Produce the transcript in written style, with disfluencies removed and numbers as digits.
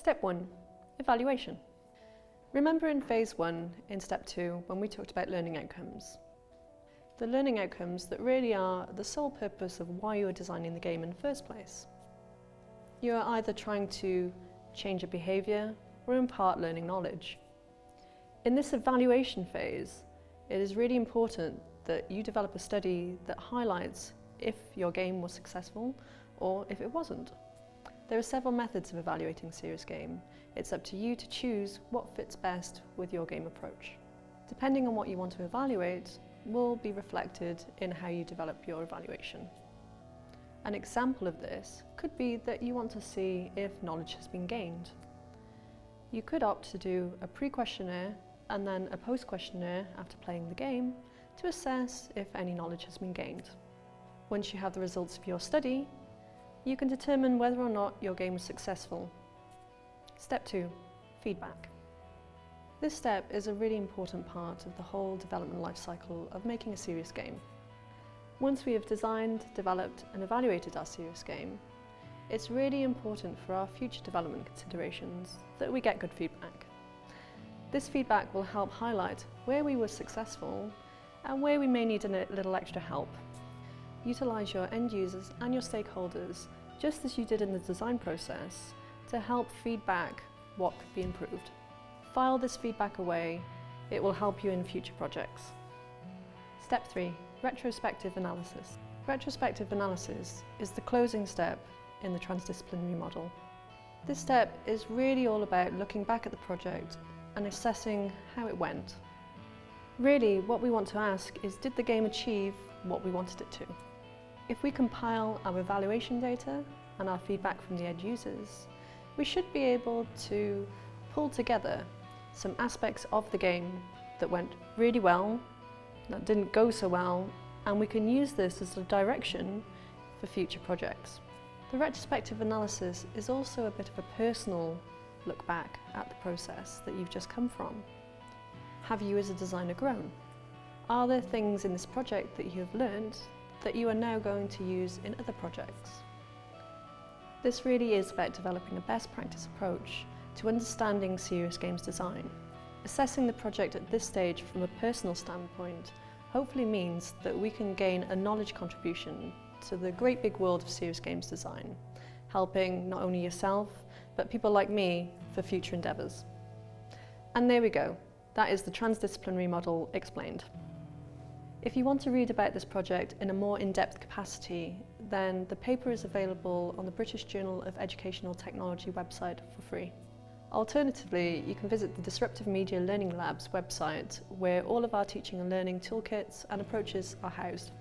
Step 1. Evaluation. Remember in phase 1, in step 2, when we talked about learning outcomes. The learning outcomes that really are the sole purpose of why you are designing the game in the first place. You are either trying to change a behaviour or impart learning knowledge. In this evaluation phase, it is really important that you develop a study that highlights if your game was successful or if it wasn't. There are several methods of evaluating a serious game. It's up to you to choose what fits best with your game approach. Depending on what you want to evaluate will be reflected in how you develop your evaluation. An example of this could be that you want to see if knowledge has been gained. You could opt to do a pre-questionnaire and then a post-questionnaire after playing the game to assess if any knowledge has been gained. Once you have the results of your study, you can determine whether or not your game was successful. Step 2. Feedback. This step is a really important part of the whole development life cycle of making a serious game. Once we have designed, developed and evaluated our serious game, it's really important for our future development considerations that we get good feedback. This feedback will help highlight where we were successful and where we may need a little extra help. Utilise your end users and your stakeholders, just as you did in the design process, to help feedback what could be improved. File this feedback away. It will help you in future projects. Step 3. Retrospective analysis. Retrospective analysis is the closing step in the transdisciplinary model. This step is really all about looking back at the project and assessing how it went. Really, what we want to ask is, did the game achieve what we wanted it to? If we compile our evaluation data and our feedback from the end users, we should be able to pull together some aspects of the game that went really well, that didn't go so well, and we can use this as a direction for future projects. The retrospective analysis is also a bit of a personal look back at the process that you've just come from. Have you as a designer grown? Are there things in this project that you have learned that you are now going to use in other projects? This really is about developing a best practice approach to understanding serious games design. Assessing the project at this stage from a personal standpoint hopefully means that we can gain a knowledge contribution to the great big world of serious games design, helping not only yourself, but people like me for future endeavours. And there we go. That is the transdisciplinary model explained. If you want to read about this project in a more in-depth capacity, then the paper is available on the British Journal of Educational Technology website for free. Alternatively, you can visit the Disruptive Media Learning Lab's website, where all of our teaching and learning toolkits and approaches are housed.